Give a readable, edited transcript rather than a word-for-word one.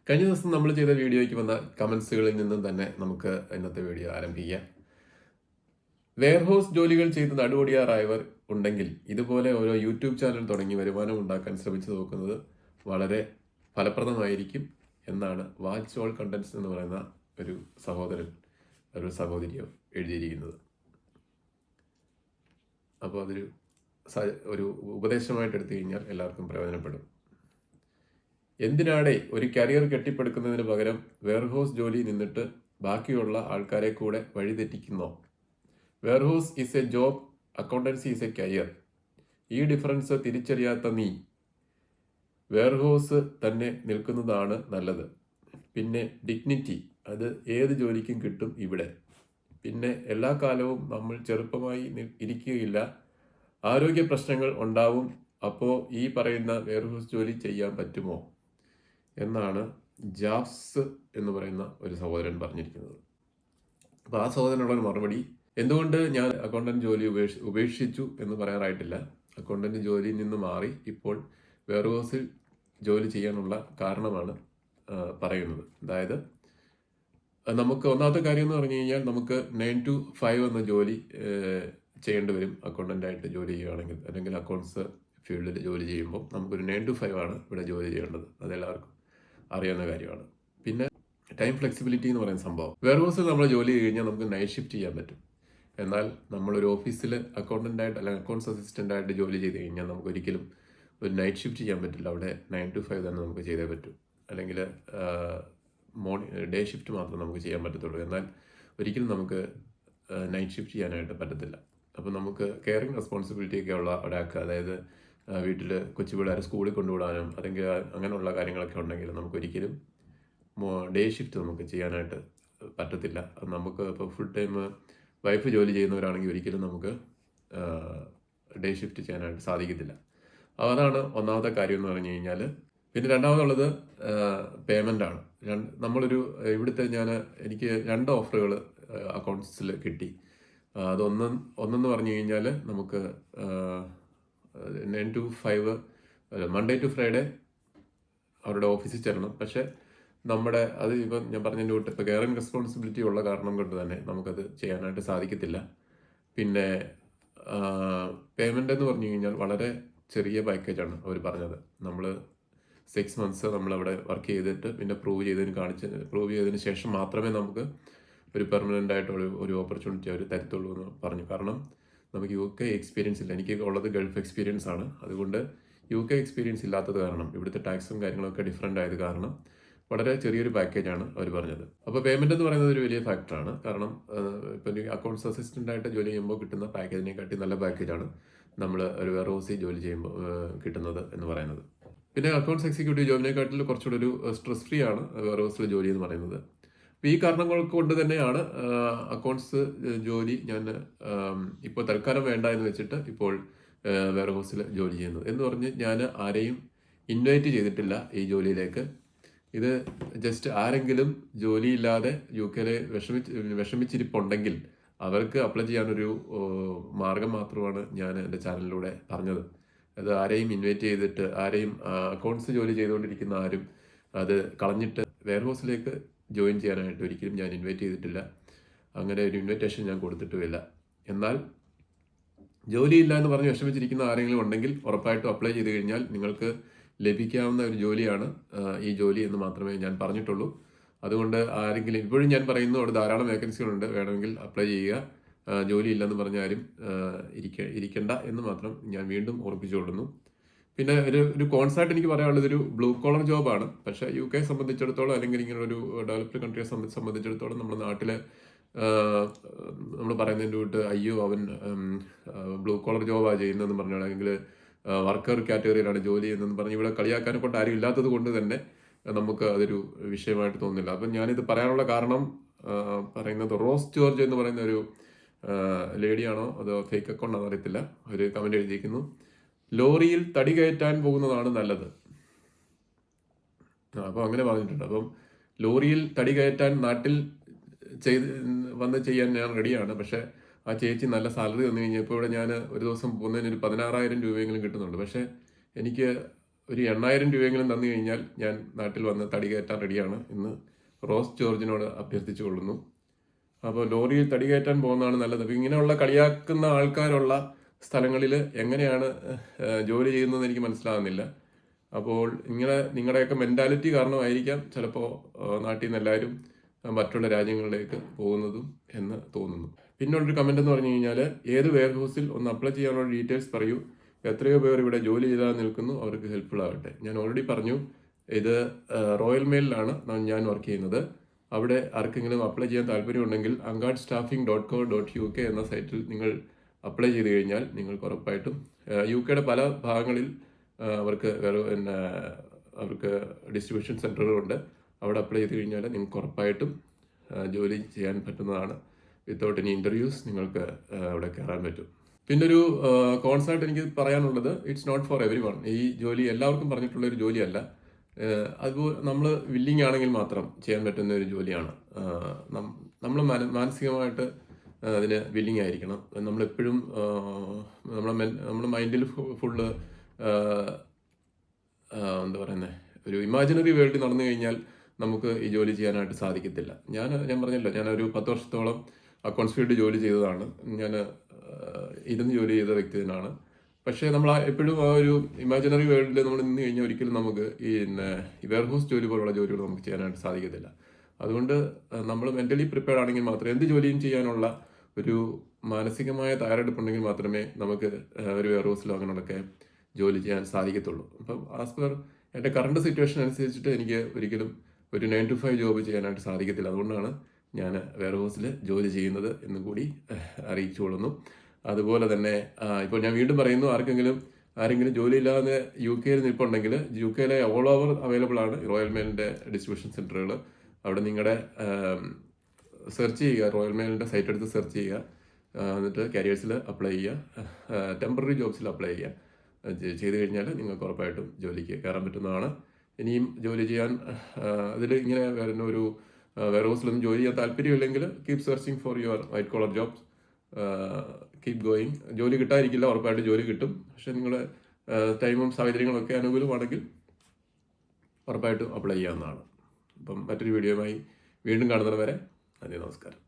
കഴിഞ്ഞ ദിവസം നമ്മൾ ചെയ്ത വീഡിയോയ്ക്ക് വന്ന കമൻസുകളിൽ നിന്നും തന്നെ നമുക്ക് ഇന്നത്തെ വീഡിയോ ആരംഭിക്കാം. വെയർഹൗസ് ജോലികൾ ചെയ്ത് നടുവൊടിയാറായവർ ഉണ്ടെങ്കിൽ ഇതുപോലെ ഓരോ യൂട്യൂബ് ചാനൽ തുടങ്ങി വരുമാനം ഉണ്ടാക്കാൻ ശ്രമിച്ചു നോക്കുന്നത് വളരെ ഫലപ്രദമായിരിക്കും എന്നാണ് വാച്ച് ഓൾ കണ്ടൻസ് എന്ന് പറയുന്ന ഒരു സഹോദരൻ ഒരു സഹോദരിയോ എഴുതിയിരിക്കുന്നത്. അപ്പോൾ അതൊരു ഒരു ഉപദേശമായിട്ട് എടുത്തു കഴിഞ്ഞാൽ എല്ലാവർക്കും പ്രയോജനപ്പെടും. എന്തിനാടെ ഒരു കരിയർ കെട്ടിപ്പടുക്കുന്നതിന് പകരം വെയർഹൗസ് ജോലി നിന്നിട്ട് ബാക്കിയുള്ള ആൾക്കാരെ കൂടെ വഴിതെറ്റിക്കുന്നോ? Warehouse is a job, accountancy is a career. ഈ ഡിഫറൻസ് തിരിച്ചറിയാത്ത നീ വെയർഹൗസ് തന്നെ നിൽക്കുന്നതാണ് നല്ലത്. പിന്നെ ഡിഗ്നിറ്റി, അത് ഏത് ജോലിക്കും കിട്ടും ഇവിടെ. പിന്നെ എല്ലാ കാലവും നമ്മൾ ചെറുപ്പമായി ഇരിക്കുകയില്ല, ആരോഗ്യ പ്രശ്നങ്ങൾ ഉണ്ടാവും. അപ്പോൾ ഈ പറയുന്ന വെയർഹൗസ് ജോലി ചെയ്യാൻ പറ്റുമോ എന്നാണ് ജാഫ്സ് എന്ന് പറയുന്ന ഒരു സഹോദരൻ പറഞ്ഞിരിക്കുന്നത്. അപ്പോൾ ആ സഹോദരനുള്ള ഒരു മറുപടി, എന്തുകൊണ്ട് ഞാൻ അക്കൗണ്ടന്റ് ജോലി ഉപേക്ഷിച്ചു എന്ന് പറയാറായിട്ടില്ല. അക്കൗണ്ടന്റ് ജോലിയിൽ നിന്ന് മാറി ഇപ്പോൾ വെയർഹൗസിൽ ജോലി ചെയ്യാനുള്ള കാരണമാണ് പറയുന്നത്. അതായത് നമുക്ക് ഒന്നാമത്തെ കാര്യം എന്ന് പറഞ്ഞു കഴിഞ്ഞാൽ നമുക്ക് 9 to 5 എന്ന ജോലി ചെയ്യേണ്ടി വരും അക്കൗണ്ടൻ്റായിട്ട് ജോലി ചെയ്യുകയാണെങ്കിൽ, അല്ലെങ്കിൽ അക്കൗണ്ട്സ് ഫീൽഡിൽ ജോലി ചെയ്യുമ്പോൾ നമുക്കൊരു 9 to 5 ആണ് ഇവിടെ ജോലി ചെയ്യേണ്ടത്. അതെല്ലാവർക്കും അറിയാവുന്ന കാര്യമാണ്. പിന്നെ ടൈം ഫ്ലെക്സിബിലിറ്റി എന്ന് പറയുന്ന സംഭവം, വെയർഹൗസിൽ നമ്മൾ ജോലി ചെയ്ത് കഴിഞ്ഞാൽ നമുക്ക് നൈറ്റ് ഷിഫ്റ്റ് ചെയ്യാൻ പറ്റും. എന്നാൽ നമ്മളൊരു ഓഫീസിൽ അക്കൗണ്ടൻ്റായിട്ട് അല്ലെങ്കിൽ അക്കൗണ്ട്സ് അസിസ്റ്റൻ്റായിട്ട് ജോലി ചെയ്ത് കഴിഞ്ഞാൽ നമുക്ക് ഒരിക്കലും ഒരു നൈറ്റ് ഷിഫ്റ്റ് ചെയ്യാൻ പറ്റില്ല. അവിടെ 9 to 5 തന്നെ നമുക്ക് ചെയ്തേ പറ്റൂ, അല്ലെങ്കിൽ ഡേ ഷിഫ്റ്റ് മാത്രമേ നമുക്ക് ചെയ്യാൻ പറ്റത്തുള്ളൂ. എന്നാൽ ഒരിക്കലും നമുക്ക് നൈറ്റ് ഷിഫ്റ്റ് ചെയ്യാനായിട്ട് പറ്റത്തില്ല. അപ്പോൾ നമുക്ക് കെയറിങ് റെസ്പോൺസിബിലിറ്റി ഒക്കെ ഉള്ള ഒരാൾക്ക്, അതായത് വീട്ടിൽ കൊച്ചു പിള്ളേരെ സ്കൂളിൽ കൊണ്ടുവിടാനും അല്ലെങ്കിൽ അങ്ങനെയുള്ള കാര്യങ്ങളൊക്കെ ഉണ്ടെങ്കിൽ നമുക്കൊരിക്കലും ഡേ ഷിഫ്റ്റ് നമുക്ക് ചെയ്യാനായിട്ട് പറ്റത്തില്ല. നമുക്ക് ഇപ്പോൾ ഫുൾ ടൈം വൈഫ് ജോലി ചെയ്യുന്നവരാണെങ്കിൽ ഒരിക്കലും നമുക്ക് ഡേ ഷിഫ്റ്റ് ചെയ്യാനായിട്ട് സാധിക്കത്തില്ല. അതാണ് ഒന്നാമത്തെ കാര്യം എന്ന് പറഞ്ഞു കഴിഞ്ഞാൽ. പിന്നെ രണ്ടാമതുള്ളത് പേയ്മെൻ്റാണ്. നമ്മളൊരു ഇവിടുത്തെ എനിക്ക് 2 ഓഫറുകൾ അക്കൗണ്ട്സിൽ കിട്ടി. ഒന്നെന്ന് പറഞ്ഞു കഴിഞ്ഞാൽ നമുക്ക് 9 to 5 മൺഡേ ടു ഫ്രൈഡേ അവരുടെ ഓഫീസിൽ ചെല്ലണം. പക്ഷേ അത് ഇപ്പം ഞാൻ പറഞ്ഞതിൻ്റെ കൂട്ട് ഇപ്പോൾ കെയറിങ് റെസ്പോൺസിബിലിറ്റി ഉള്ള കാരണം കൊണ്ട് തന്നെ നമുക്കത് ചെയ്യാനായിട്ട് സാധിക്കത്തില്ല. പിന്നെ പേയ്മെൻ്റ് എന്ന് പറഞ്ഞു കഴിഞ്ഞാൽ വളരെ ചെറിയ പാക്കേജാണ് അവർ പറഞ്ഞത്. നമ്മൾ 6 months നമ്മളവിടെ വർക്ക് ചെയ്തിട്ട് പിന്നെ പ്രൂവ് ചെയ്തതിന് ശേഷം മാത്രമേ നമുക്ക് ഒരു പെർമനൻ്റ് ആയിട്ടുള്ള ഒരു ഓപ്പർച്യൂണിറ്റി അവർ തരത്തുള്ളൂ എന്ന് പറഞ്ഞു. കാരണം നമുക്ക് UK എക്സ്പീരിയൻസ് ഇല്ല. എനിക്ക് ഉള്ളത് ഗൾഫ് എക്സ്പീരിയൻസ് ആണ്. അതുകൊണ്ട് UK എക്സ്പീരിയൻസ് ഇല്ലാത്തത് കാരണം, ഇവിടുത്തെ ടാക്സും കാര്യങ്ങളൊക്കെ ഡിഫറൻ്റ് ആയത് കാരണം വളരെ ചെറിയൊരു പാക്കേജാണ് അവർ പറഞ്ഞത്. അപ്പോൾ പേയ്മെൻ്റ് എന്ന് പറയുന്നത് ഒരു വലിയ ഫാക്ടറാണ്. കാരണം ഇപ്പോൾ അക്കൗണ്ട്സ് അസിസ്റ്റൻ്റായിട്ട് ജോലി ചെയ്യുമ്പോൾ കിട്ടുന്ന പാക്കേജിനെക്കാട്ടി നല്ല പാക്കേജാണ് നമ്മൾ ഒരു വെയർഹൗസിൽ ജോലി ചെയ്യുമ്പോൾ കിട്ടുന്നത് എന്ന് പറയുന്നത്. പിന്നെ അക്കൗണ്ട്സ് എക്സിക്യൂട്ടീവ് ജോബിനെക്കാട്ടിൽ കുറച്ചുകൂടി ഒരു സ്ട്രെസ് ഫ്രീ ആണ് വെയർഹൗസിലെ ജോലി എന്ന് പറയുന്നത്. അപ്പോൾ ഈ കാരണങ്ങൾ കൊണ്ട് തന്നെയാണ് അക്കൗണ്ട്സ് ജോലി ഞാൻ ഇപ്പോൾ തൽക്കാലം വേണ്ട എന്ന് വെച്ചിട്ട് ഇപ്പോൾ വെയർഹൗസിൽ ജോലി ചെയ്യുന്നത്. എന്ന് പറഞ്ഞ് ഞാൻ ആരെയും ഇൻവൈറ്റ് ചെയ്തിട്ടില്ല ഈ ജോലിയിലേക്ക്. ഇത് ജസ്റ്റ് ആരെങ്കിലും ജോലിയില്ലാതെ UK വിഷമിച്ചിരിപ്പുണ്ടെങ്കിൽ അവർക്ക് അപ്ലൈ ചെയ്യാനൊരു മാർഗം മാത്രമാണ് ഞാൻ എൻ്റെ ചാനലിലൂടെ പറഞ്ഞത്. അത് ആരെയും ഇൻവൈറ്റ് ചെയ്തിട്ട്, ആരെയും അക്കൗണ്ട്സ് ജോലി ചെയ്തുകൊണ്ടിരിക്കുന്ന ആരും അത് കളഞ്ഞിട്ട് വെയർഹൗസിലേക്ക് ജോയിൻ ചെയ്യാനായിട്ട് ഒരിക്കലും ഞാൻ ഇൻവൈറ്റ് ചെയ്തിട്ടില്ല. അങ്ങനെ ഒരു ഇൻവിറ്റേഷൻ ഞാൻ കൊടുത്തിട്ടുമില്ല. എന്നാൽ ജോലിയില്ല എന്ന് പറഞ്ഞ് വിഷമിച്ചിരിക്കുന്ന ആരെങ്കിലും ഉണ്ടെങ്കിൽ ഉറപ്പായിട്ടും അപ്ലൈ ചെയ്ത് കഴിഞ്ഞാൽ നിങ്ങൾക്ക് ലഭിക്കാവുന്ന ഒരു ജോലിയാണ് ഈ ജോലി എന്ന് മാത്രമേ ഞാൻ പറഞ്ഞിട്ടുള്ളൂ. അതുകൊണ്ട് ആരെങ്കിലും, ഇപ്പോഴും ഞാൻ പറയുന്നു, അവിടെ ധാരാളം വേക്കൻസികളുണ്ട്, വേണമെങ്കിൽ അപ്ലൈ ചെയ്യുക. ജോലിയില്ലെന്ന് പറഞ്ഞാലും ഇരിക്കണ്ട എന്ന് മാത്രം ഞാൻ വീണ്ടും ഓർപ്പിച്ചുകൊള്ളുന്നു. പിന്നെ ഒരു കോൺസെപ്റ്റ് എനിക്ക് പറയാനുള്ളത്, ഒരു ബ്ലൂ കോളർ ജോബാണ്. പക്ഷേ UK സംബന്ധിച്ചിടത്തോളം, അല്ലെങ്കിൽ ഇങ്ങനെ ഒരു ഡെവലപ്ഡ് കൺട്രിയെ സംബന്ധിച്ചിടത്തോളം നമ്മുടെ നാട്ടിൽ നമ്മൾ പറയുന്നതിൻ്റെ കൂട്ട് അയ്യോ അവൻ ബ്ലൂ കോളർ ജോബാണ് ചെയ്യുന്നതെന്ന് പറഞ്ഞാൽ, അല്ലെങ്കിൽ വർക്കർ കാറ്റഗറിയിലാണ് ജോലി ചെയ്യുന്നതെന്ന് പറഞ്ഞ് ഇവിടെ കളിയാക്കാനെ കൊണ്ട് ആരും ഇല്ലാത്തത് കൊണ്ട് തന്നെ നമുക്ക് അതൊരു വിഷയമായിട്ട് തോന്നുന്നില്ല. അപ്പം ഞാനിത് പറയാനുള്ള കാരണം പറയുന്നത്, റോസ് ജോർജ് എന്ന് പറയുന്ന ഒരു ലേഡിയാണോ അതോ ഫേക്ക് അക്കൗണ്ട് ആണോ അറിയത്തില്ല, ഒരു കമൻറ്റ് എഴുതിയിരിക്കുന്നു, ലോറിയിൽ തടി കയറ്റാൻ പോകുന്നതാണ് നല്ലത്. അപ്പോൾ അങ്ങനെ പറഞ്ഞിട്ടുണ്ട്. അപ്പം ലോറിയിൽ തടി കയറ്റാൻ നാട്ടിൽ വന്ന് ചെയ്യാൻ ഞാൻ റെഡിയാണ്. പക്ഷേ ആ ചേച്ചി നല്ല സാലറി തന്നു കഴിഞ്ഞപ്പോൾ ഇവിടെ ഞാൻ ഒരു ദിവസം പോകുന്നതിന് ഒരു 16,000 രൂപയെങ്കിലും കിട്ടുന്നുണ്ട്. പക്ഷേ എനിക്ക് ഒരു 8,000 രൂപയെങ്കിലും തന്നു കഴിഞ്ഞാൽ ഞാൻ നാട്ടിൽ വന്ന് തടി കയറ്റാൻ റെഡിയാണ് എന്ന് റോസ് ജോർജിനോട് അഭ്യർത്ഥിച്ചു കൊള്ളുന്നു. അപ്പോൾ ലോറിയിൽ തടി കയറ്റാൻ പോകുന്നതാണ് നല്ലത്. അപ്പോൾ ഇങ്ങനെയുള്ള കളിയാക്കുന്ന ആൾക്കാരുള്ള സ്ഥലങ്ങളിൽ എങ്ങനെയാണ് ജോലി ചെയ്യുന്നതെന്ന് എനിക്ക് മനസ്സിലാകുന്നില്ല. അപ്പോൾ ഇങ്ങനെ നിങ്ങളുടെയൊക്കെ മെൻറ്റാലിറ്റി കാരണമായിരിക്കാം ചിലപ്പോൾ നാട്ടിൽ നിന്ന് എല്ലാവരും മറ്റുള്ള രാജ്യങ്ങളിലേക്ക് പോകുന്നതും എന്ന് തോന്നുന്നു. പിന്നുള്ളൊരു കമൻ്റ് എന്ന് പറഞ്ഞു കഴിഞ്ഞാൽ, ഏത് വെയർ ഹൗസിൽ ഒന്ന് അപ്ലൈ ചെയ്യാനുള്ള ഡീറ്റെയിൽസ് പറയൂ, എത്രയോ പേർ ഇവിടെ ജോലി ചെയ്താൽ നിൽക്കുന്നു, അവർക്ക് ഹെൽപ്ഫുൾ ആകട്ടെ. ഞാൻ ഓൾറെഡി പറഞ്ഞു, ഇത് റോയൽ മെയിലിലാണ് ഞാൻ വർക്ക് ചെയ്യുന്നത്. അവിടെ ആർക്കെങ്കിലും അപ്ലൈ ചെയ്യാൻ താല്പര്യമുണ്ടെങ്കിൽ angad.staffing.co.uk എന്ന സൈറ്റിൽ നിങ്ങൾ അപ്ലൈ ചെയ്ത് കഴിഞ്ഞാൽ നിങ്ങൾക്ക് ഉറപ്പായിട്ടും UK പല ഭാഗങ്ങളിൽ അവർക്ക് അവർക്ക് ഡിസ്ട്രിബ്യൂഷൻ സെൻറ്ററുകളുണ്ട്. അവിടെ അപ്ലൈ ചെയ്ത് കഴിഞ്ഞാൽ നിങ്ങൾക്ക് ഉറപ്പായിട്ടും ജോലി ചെയ്യാൻ പറ്റുന്നതാണ്. വിത്തൗട്ട് എനി ഇൻ്റർവ്യൂസ് നിങ്ങൾക്ക് അവിടെ കയറാൻ പറ്റും. പിന്നെ ഒരു കോൺസെപ്റ്റ് എനിക്ക് പറയാനുള്ളത്, it's not for everyone. ഈ ജോലി എല്ലാവർക്കും പറഞ്ഞിട്ടുള്ളൊരു ജോലിയല്ല. അതുപോലെ നമ്മൾ വില്ലിങ് ആണെങ്കിൽ മാത്രം ചെയ്യാൻ പറ്റുന്ന ഒരു ജോലിയാണ്. നമ്മൾ മാനസികമായിട്ട് അതിന് വില്ലിങ് ആയിരിക്കണം. നമ്മളെപ്പോഴും നമ്മുടെ മൈൻഡിൽ ഫുള്ള് എന്താ പറയുന്നത്, ഒരു ഇമാജിനറി വേൾഡിൽ നടന്നു കഴിഞ്ഞാൽ നമുക്ക് ഈ ജോലി ചെയ്യാനായിട്ട് സാധിക്കത്തില്ല. ഞാൻ പറഞ്ഞല്ലോ, ഞാനൊരു 10 വർഷത്തോളം അക്കൗണ്ട്സ് ഫീൽഡ് ജോലി ചെയ്തതാണ്. ഞാൻ ഇരുന്ന് ജോലി ചെയ്ത വ്യക്തി തന്നെയാണ്. പക്ഷേ നമ്മൾ എപ്പോഴും ആ ഒരു ഇമാജിനറി വേൾഡിൽ നമ്മൾ നിന്ന് കഴിഞ്ഞാൽ ഒരിക്കലും നമുക്ക് ഈ വെയർ ഹൗസ് ജോലി പോലുള്ള ജോലികൾ നമുക്ക് ചെയ്യാനായിട്ട് സാധിക്കത്തില്ല. അതുകൊണ്ട് നമ്മൾ മെൻ്റലി പ്രിപ്പയർഡ് ആണെങ്കിൽ മാത്രമേ എന്ത് ജോലിയും ചെയ്യാനുള്ള ഒരു മാനസികമായ തയ്യാറെടുപ്പുണ്ടെങ്കിൽ മാത്രമേ നമുക്ക് ഒരു വെയർ ഹൗസിലോ അങ്ങനെയൊക്കെ ജോലി ചെയ്യാൻ സാധിക്കത്തുള്ളൂ. അപ്പം ആസ് പെർ എൻ്റെ കറണ്ട് സിറ്റുവേഷൻ അനുസരിച്ചിട്ട് എനിക്ക് ഒരിക്കലും ഒരു 9 to 5 ജോബ് ചെയ്യാനായിട്ട് സാധിക്കത്തില്ല. അതുകൊണ്ടാണ് ഞാൻ വെയർ ഹൗസിൽ ജോലി ചെയ്യുന്നത് എന്ന് കൂടി അറിയിച്ചു കൊള്ളുന്നു. അതുപോലെ തന്നെ ഇപ്പോൾ ഞാൻ വീണ്ടും പറയുന്നു, ആരെങ്കിലും ജോലിയില്ലാതെ UK നിൽപ്പുണ്ടെങ്കിൽ UK all over available ആണ് റോയൽ മെയിലിൻ്റെ ഡിസ്ട്രിബ്യൂഷൻ സെൻറ്ററുകൾ. അവിടെ നിങ്ങളുടെ സെർച്ച് ചെയ്യുക, റോയൽ മെയിലിൻ്റെ സൈറ്റ് എടുത്ത് സെർച്ച് ചെയ്യുക, എന്നിട്ട് കരിയേഴ്സിൽ അപ്ലൈ ചെയ്യുക, ടെമ്പററി ജോബ്സിൽ അപ്ലൈ ചെയ്യുക. ചെയ്ത് കഴിഞ്ഞാൽ നിങ്ങൾക്ക് ഉറപ്പായിട്ടും ജോലിക്ക് കയറാൻ പറ്റുന്നതാണ്. ഇനിയും ജോലി ചെയ്യാൻ അതിൽ ഇങ്ങനെ വരുന്ന ഒരു വെയർ ഹൗസിലൊന്നും ജോലി ചെയ്യാൻ താല്പര്യമില്ലെങ്കിൽ keep searching for your white collar jobs, keep going. ജോലി കിട്ടാതിരിക്കില്ല, ഉറപ്പായിട്ട് ജോലി കിട്ടും. പക്ഷേ നിങ്ങളുടെ ടൈമും സാഹചര്യങ്ങളൊക്കെ അനുകൂലമാണെങ്കിൽ ഉറപ്പായിട്ടും അപ്ലൈ ചെയ്യാവുന്നതാണ്. അപ്പം മറ്റൊരു വീഡിയോയുമായി വീണ്ടും കാണുന്നത് വരെ നന്ദി, നമസ്കാരം.